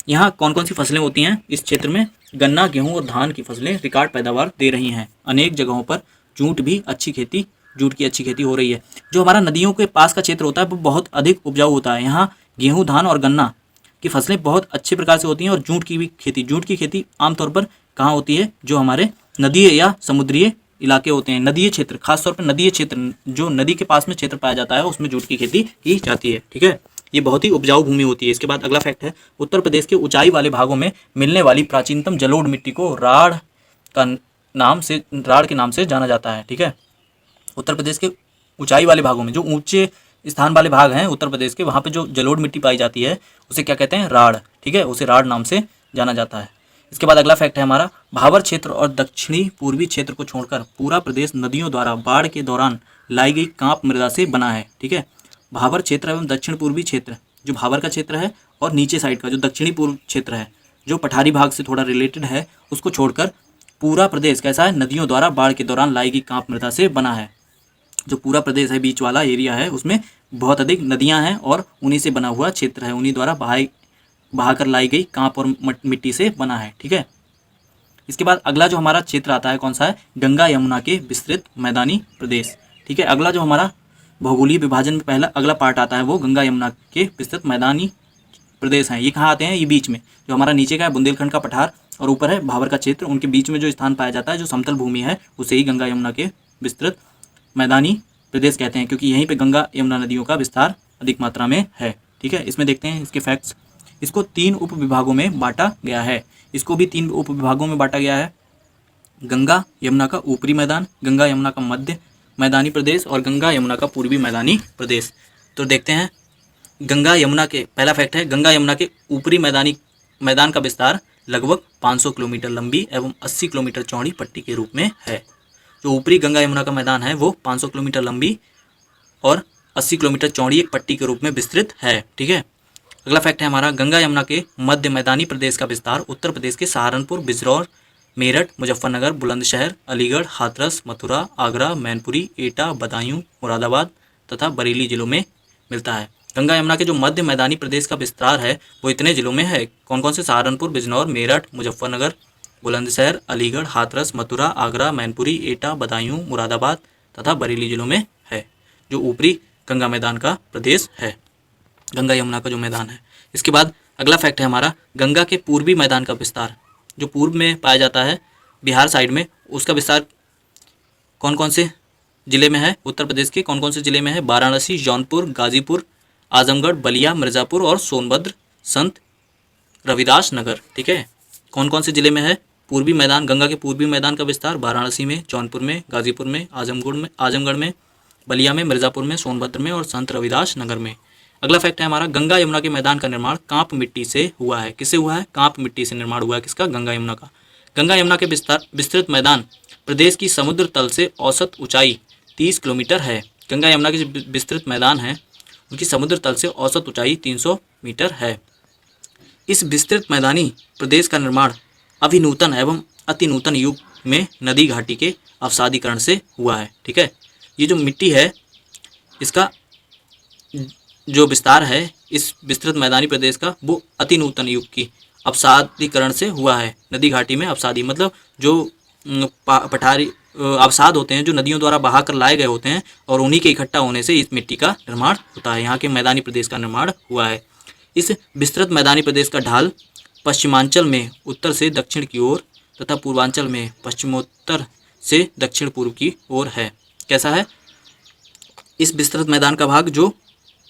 Speaker 1: यहाँ कौन कौन सी फसलें होती हैं इस क्षेत्र में? गन्ना, गेहूं और धान की फसलें रिकॉर्ड पैदावार दे रही हैं। अनेक जगहों पर जूट की अच्छी खेती हो रही है। जो हमारा नदियों के पास का क्षेत्र होता है वो बहुत अधिक उपजाऊ होता है। यहाँ गेहूं, धान और गन्ना की फसलें बहुत अच्छे प्रकार से होती हैं, और जूट की खेती आमतौर पर कहाँ होती है? जो हमारे नदीय या समुद्रीय इलाके होते हैं, नदीय क्षेत्र, खासतौर पर नदीय क्षेत्र, जो नदी के पास में क्षेत्र पाया जाता है, उसमें जूट की खेती की जाती है। ठीक है, ये बहुत ही उपजाऊ भूमि होती है। इसके बाद अगला फैक्ट है, उत्तर प्रदेश के ऊंचाई वाले भागों में मिलने वाली प्राचीनतम जलोढ़ मिट्टी को राढ़ के नाम से जाना जाता है। ठीक है, उत्तर प्रदेश के ऊंचाई वाले भागों में, जो ऊंचे स्थान वाले भाग हैं उत्तर प्रदेश के, वहाँ पे जो जलोढ़ मिट्टी पाई जाती है उसे क्या कहते हैं? राढ़। ठीक है, उसे राढ़ नाम से जाना जाता है। इसके बाद अगला फैक्ट है हमारा, भाबर क्षेत्र और दक्षिणी पूर्वी क्षेत्र को छोड़कर पूरा प्रदेश नदियों द्वारा बाढ़ के दौरान लाई गई कांप मृदा से बना है। ठीक है, भाबर क्षेत्र एवं दक्षिण पूर्वी क्षेत्र, जो भाबर का क्षेत्र है, और नीचे साइड का जो दक्षिणी पूर्व क्षेत्र है, जो पठारी भाग से थोड़ा रिलेटेड है, उसको छोड़कर पूरा प्रदेश कैसा है? नदियों द्वारा बाढ़ के दौरान लाई गई कांप मृदा से बना है। जो पूरा प्रदेश है, बीच वाला एरिया है, उसमें बहुत अधिक नदियां हैं और उन्हीं से बना हुआ क्षेत्र है, उन्हीं द्वारा बहाकर लाई गई कांप और मिट्टी से बना है। ठीक है, इसके बाद अगला जो हमारा क्षेत्र आता है कौन सा है? गंगा यमुना के विस्तृत मैदानी प्रदेश। ठीक है, अगला जो हमारा भौगोलिक विभाजन में पहला अगला पार्ट आता है वो गंगा यमुना के विस्तृत मैदानी प्रदेश हैं। ये कहाँ आते हैं? ये बीच में, जो हमारा नीचे का है बुंदेलखंड का पठार और ऊपर है भाबर का क्षेत्र, उनके बीच में जो स्थान पाया जाता है, जो समतल भूमि है, उसे ही गंगा यमुना के विस्तृत मैदानी प्रदेश कहते हैं, क्योंकि यहीं पे गंगा यमुना नदियों का विस्तार अधिक मात्रा में है। ठीक है, इसमें देखते हैं इसके फैक्ट्स। इसको 3 उप विभागों में बांटा गया है। इसको भी 3 उप विभागों में बांटा गया है। गंगा यमुना का ऊपरी मैदान, गंगा यमुना का मध्य मैदानी प्रदेश और गंगा यमुना का पूर्वी मैदानी प्रदेश। तो देखते हैं गंगा यमुना के, पहला फैक्ट है, गंगा यमुना के ऊपरी मैदान का विस्तार लगभग 500 किलोमीटर लंबी एवं 80 किलोमीटर चौड़ी पट्टी के रूप में है। जो ऊपरी गंगा यमुना का मैदान है वो 500 किलोमीटर लंबी और 80 किलोमीटर चौड़ी एक पट्टी के रूप में विस्तृत है। ठीक है, अगला फैक्ट है हमारा, गंगा यमुना के मध्य मैदानी प्रदेश का विस्तार उत्तर प्रदेश के सहारनपुर, बिजनौर, मेरठ, मुजफ्फरनगर, बुलंदशहर, अलीगढ़, हाथरस, मथुरा, आगरा, मैनपुरी, एटा, बदायूं, मुरादाबाद तथा बरेली जिलों में मिलता है। गंगा यमुना के जो मध्य मैदानी प्रदेश का विस्तार है वो इतने जिलों में है। कौन कौन से? सहारनपुर, बिजनौर, मेरठ, मुजफ्फरनगर, बुलंदशहर, अलीगढ़, हाथरस, मथुरा, आगरा, मैनपुरी, एटा, बदायूं, मुरादाबाद तथा बरेली जिलों में है, जो ऊपरी गंगा मैदान का प्रदेश है, गंगा यमुना का जो मैदान है। इसके बाद अगला फैक्ट है हमारा, गंगा के पूर्वी मैदान का विस्तार, जो पूर्व में पाया जाता है बिहार साइड में, उसका विस्तार कौन कौन से जिले में है? उत्तर प्रदेश के कौन कौन से जिले में है? वाराणसी, जौनपुर, गाजीपुर, आजमगढ़, बलिया, मिर्ज़ापुर और सोनभद्र, संत रविदास नगर। ठीक है, कौन कौन से जिले में है पूर्वी मैदान? गंगा के पूर्वी मैदान का विस्तार वाराणसी में, जौनपुर में, गाजीपुर में, आजमगढ़ में, बलिया में, मिर्ज़ापुर में, सोनभद्र में और संत रविदास नगर में। अगला फैक्ट है हमारा, गंगा यमुना के मैदान का निर्माण कांप मिट्टी से हुआ है। किससे हुआ है? कांप मिट्टी से निर्माण हुआ है। किसका? गंगा यमुना का। गंगा यमुना के विस्तृत मैदान प्रदेश की समुद्र तल से औसत ऊंचाई 30 किलोमीटर है। गंगा यमुना के जो विस्तृत मैदान है उनकी समुद्र तल से औसत ऊंचाई 300 मीटर है। इस विस्तृत मैदानी प्रदेश का निर्माण अभिनूतन एवं अतिनूतन युग में नदी घाटी के अवसादीकरण से हुआ है। ठीक है, ये जो मिट्टी है इसका जो विस्तार है इस विस्तृत मैदानी प्रदेश का, वो अतिनूतन युग की अवसादीकरण से हुआ है। नदी घाटी में अवसादी मतलब जो पठारी अवसाद होते हैं जो नदियों द्वारा बहा कर लाए गए होते हैं और उन्हीं के इकट्ठा होने से इस मिट्टी का निर्माण होता है। यहाँ के मैदानी प्रदेश का निर्माण हुआ है। इस विस्तृत मैदानी प्रदेश का ढाल पश्चिमांचल में उत्तर से दक्षिण की ओर तथा पूर्वांचल में पश्चिमोत्तर से दक्षिण पूर्व की ओर है। कैसा है? इस विस्तृत मैदान का भाग जो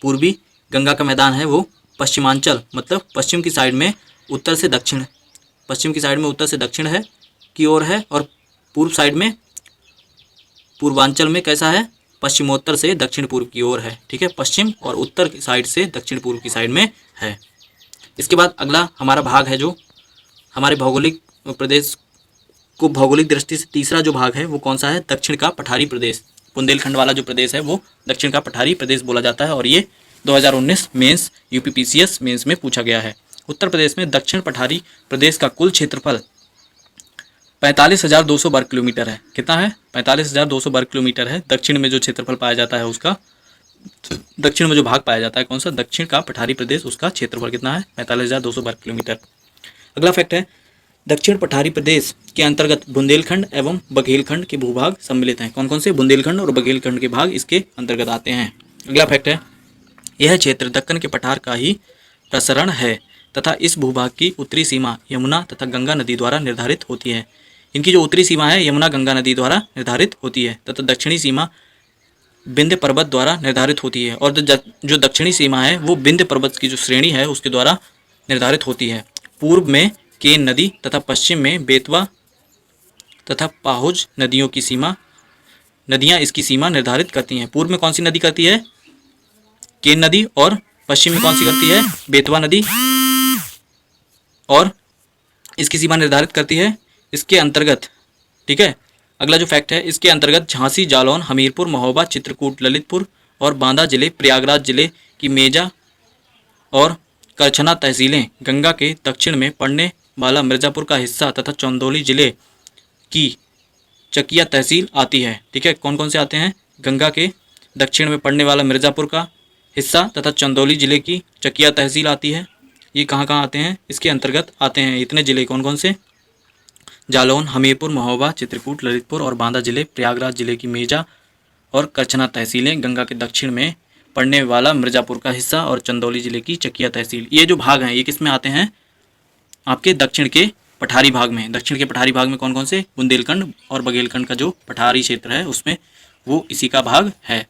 Speaker 1: पूर्वी गंगा का मैदान है वो पश्चिमांचल मतलब पश्चिम की साइड में उत्तर से दक्षिण, पश्चिम की साइड में उत्तर से दक्षिण है की ओर है, और पूर्व साइड में पूर्वांचल में कैसा है? पश्चिमोत्तर से दक्षिण पूर्व की ओर है। ठीक है, पश्चिम और उत्तर की साइड से दक्षिण पूर्व की साइड में है। इसके बाद अगला हमारा भाग है जो हमारे भौगोलिक प्रदेश को भौगोलिक दृष्टि से तीसरा जो भाग है वो कौन सा है? दक्षिण का पठारी प्रदेश। बुंदेलखंड वाला जो प्रदेश है वो दक्षिण का पठारी प्रदेश बोला जाता है और ये 2019 मेंस यूपीपीसीएस मेंस में पूछा गया है। उत्तर प्रदेश में दक्षिण पठारी प्रदेश का कुल क्षेत्रफल 45,200 वर्ग किलोमीटर है। कितना है? 45,200 वर्ग किलोमीटर है। दक्षिण में जो क्षेत्रफल पाया जाता है उसका, दक्षिण में जो भाग पाया जाता है कौन सा? दक्षिण का पठारी प्रदेश, उसका क्षेत्रफल कितना है? 45,200 वर्ग किलोमीटर। अगला फैक्ट है, दक्षिण पठारी प्रदेश के अंतर्गत बुंदेलखंड एवं बघेलखंड के भूभाग सम्मिलित हैं। कौन कौन से? बुंदेलखंड और बघेलखंड के भाग इसके अंतर्गत आते हैं। अगला फैक्ट है, यह क्षेत्र दक्कन के पठार का ही प्रसरण है तथा इस भूभाग की उत्तरी सीमा यमुना तथा गंगा नदी द्वारा निर्धारित होती है। इनकी जो उत्तरी सीमा है यमुना गंगा नदी द्वारा निर्धारित होती है तथा दक्षिणी सीमा विंध्य पर्वत द्वारा निर्धारित होती है, और जो दक्षिणी सीमा है वो विंध्य पर्वत की जो श्रेणी है उसके द्वारा निर्धारित होती है। पूर्व में केन नदी तथा पश्चिम में बेतवा तथा पाहुज नदियों की सीमा, नदियाँ इसकी सीमा निर्धारित करती हैं। पूर्व में कौन सी नदी करती है? केन नदी, और पश्चिम में कौन सी करती है? बेतवा नदी, और इसकी सीमा निर्धारित करती है इसके अंतर्गत। ठीक है, अगला जो फैक्ट है, इसके अंतर्गत झांसी, जालौन, हमीरपुर, महोबा, चित्रकूट, ललितपुर और बांदा जिले, प्रयागराज जिले की मेजा और करछना तहसीलें, गंगा के दक्षिण में पड़ने वाला मिर्ज़ापुर का हिस्सा तथा चंदौली जिले की चकिया तहसील आती है। ठीक है, कौन कौन से आते हैं? गंगा के दक्षिण में पड़ने वाला मिर्ज़ापुर का हिस्सा तथा चंदौली जिले की चकिया तहसील आती है। ये कहाँ कहाँ आते हैं? इसके अंतर्गत आते हैं इतने जिले कौन कौन से? जालौन, हमीरपुर, महोबा, चित्रकूट, ललितपुर और बांदा जिले, प्रयागराज जिले की मेजा और करछना तहसीलें, गंगा के दक्षिण में पड़ने वाला मिर्ज़ापुर का हिस्सा और चंदौली जिले की चकिया तहसील। ये जो भाग हैं ये किस में आते हैं? आपके दक्षिण के पठारी भाग में। दक्षिण के पठारी भाग में कौन कौन से? बुंदेलखंड और बघेलखंड का जो पठारी क्षेत्र है उसमें वो इसी का भाग है।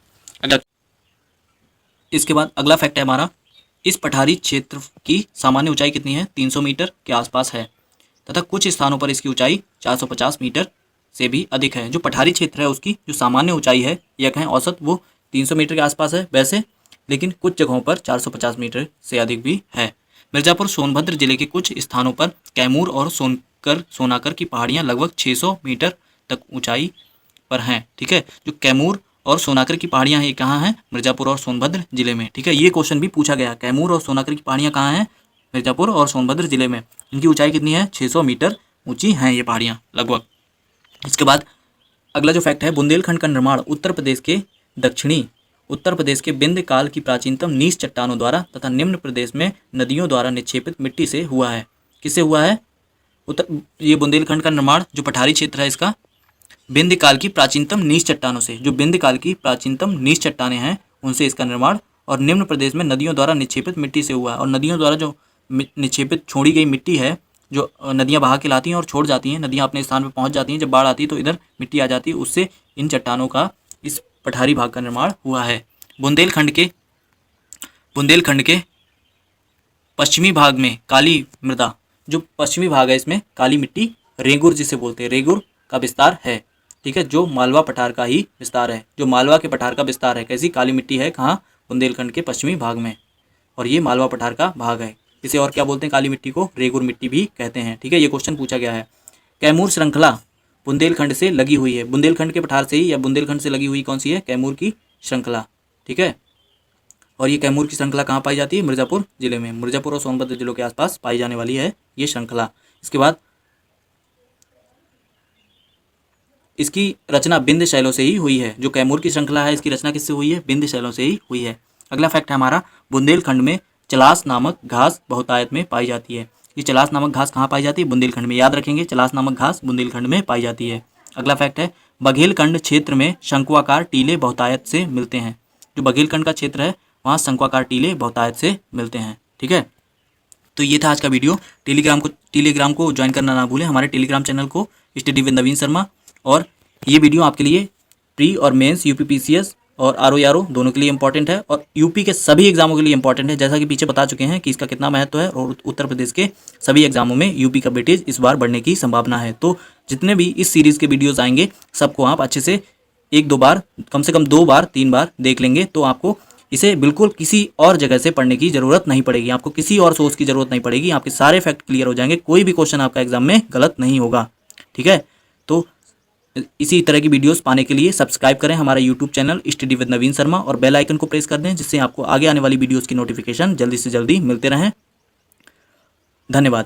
Speaker 1: इसके बाद अगला फैक्ट है हमारा, इस पठारी क्षेत्र की सामान्य ऊंचाई कितनी है? 300 मीटर के आसपास है तथा कुछ स्थानों पर इसकी ऊंचाई 450 मीटर से भी अधिक है। जो पठारी क्षेत्र है उसकी जो सामान्य ऊंचाई है या कहें औसत वो 300 मीटर के आसपास है वैसे, लेकिन कुछ जगहों पर 450 मीटर से अधिक भी है। मिर्ज़ापुर सोनभद्र जिले के कुछ स्थानों पर कैमूर और सोनाकर की पहाड़ियाँ लगभग 600 मीटर तक ऊंचाई पर हैं। ठीक है, जो कैमूर और सोनाकर की पहाड़ियाँ हैं कहाँ हैं? मिर्ज़ापुर और सोनभद्र जिले में। ठीक है, ये क्वेश्चन भी पूछा गया, कैमूर और सोनाकर की पहाड़ियाँ कहाँ हैं? मिर्ज़ापुर और सोनभद्र जिले में। इनकी ऊंचाई कितनी है? 600 मीटर ऊंची हैं ये पहाड़ियाँ लगभग। इसके बाद अगला जो फैक्ट है, बुंदेलखंड का निर्माण उत्तर प्रदेश के दक्षिणी उत्तर प्रदेश के विंध्य काल की प्राचीनतम नीच चट्टानों द्वारा तथा निम्न प्रदेश में नदियों द्वारा निक्षेपित मिट्टी से हुआ है। किससे हुआ है? ये बुंदेलखंड का निर्माण जो पठारी क्षेत्र है इसका विंध्य काल की प्राचीनतम नीच चट्टानों से, जो विंध्य काल की प्राचीनतम नीच चट्टानें हैं उनसे इसका निर्माण, और निम्न प्रदेश में नदियों द्वारा निक्षेपित मिट्टी से हुआ है। और नदियों द्वारा जो निक्षेपित छोड़ी गई मिट्टी है, जो नदियां बहा के लाती हैं और छोड़ जाती हैं, नदियां अपने स्थान पर पहुंच जाती हैं, जब बाढ़ आती है तो इधर मिट्टी आ जाती है, उससे इन चट्टानों का इस पठारी भाग का निर्माण हुआ है। बुंदेलखंड के पश्चिमी भाग में काली मृदा, जो पश्चिमी भाग है इसमें काली मिट्टी रेगुर जिसे बोलते हैं, रेगुर का विस्तार है। ठीक है, जो मालवा पठार का ही विस्तार है, जो मालवा के पठार का विस्तार है। कैसी काली मिट्टी है? कहाँ? बुंदेलखंड के पश्चिमी भाग में, और ये मालवा पठार का भाग है। इसे और क्या बोलते हैं? काली मिट्टी को रेगुर मिट्टी भी कहते हैं। ठीक है, ये क्वेश्चन पूछा गया है। कैमूर श्रृंखला बुंदेलखंड से लगी हुई है। बुंदेलखंड के पठार से ही या बुंदेलखंड से लगी हुई कौन सी है? कैमूर की श्रृंखला। ठीक है, और ये कैमूर की श्रृंखला कहाँ पाई जाती है? मिर्जापुर जिले में, मिर्जापुर और सोनभद्र जिलों के आसपास पाई जाने वाली है ये श्रृंखला। इसके बाद इसकी रचना विंध्य शैलों से ही हुई है। जो कैमूर की श्रृंखला है इसकी रचना किससे हुई है? विंध्य शैलों से ही हुई है। अगला फैक्ट है हमारा, बुंदेलखंड में चलास नामक घास बहुतायत में पाई जाती है। ये चलास नामक घास कहाँ पाई जाती है? बुंदेलखंड में। याद रखेंगे, चलास नामक घास बुंदेलखंड में पाई जाती है। अगला फैक्ट है, बघेलखंड क्षेत्र में शंकुआकार टीले बहुतायत से मिलते हैं। जो बघेलखंड का क्षेत्र है वहाँ शंकुआकार टीले बहुतायत से मिलते हैं। ठीक है, तो ये था आज का वीडियो। टेलीग्राम को ज्वाइन करना ना भूलें, हमारे टेलीग्राम चैनल को, स्टडी विद नवीन शर्मा। और ये वीडियो आपके लिए प्री और मेंस, यूपी पीसीएस और आरओ दोनों के लिए इंपॉर्टेंट है, और यूपी के सभी एग्जामों के लिए इंपॉर्टेंट है। जैसा कि पीछे बता चुके हैं कि इसका कितना महत्व है, और उत्तर प्रदेश के सभी एग्जामों में यूपी का वेटेज इस बार बढ़ने की संभावना है। तो जितने भी इस सीरीज़ के वीडियोज़ आएंगे सबको आप अच्छे से 1-2 बार, कम से कम 2 बार 3 बार देख लेंगे, तो आपको इसे बिल्कुल किसी और जगह से पढ़ने की ज़रूरत नहीं पड़ेगी। आपको किसी और सोर्स की ज़रूरत नहीं पड़ेगी, आपके सारे फैक्ट क्लियर हो जाएंगे, कोई भी क्वेश्चन आपका एग्जाम में गलत नहीं होगा। ठीक है, तो इसी तरह की वीडियोस पाने के लिए सब्सक्राइब करें हमारा यूट्यूब चैनल स्टडी विद नवीन शर्मा, और बेल आइकन को प्रेस कर दें, जिससे आपको आगे आने वाली वीडियोस की नोटिफिकेशन जल्दी से जल्दी मिलते रहें। धन्यवाद।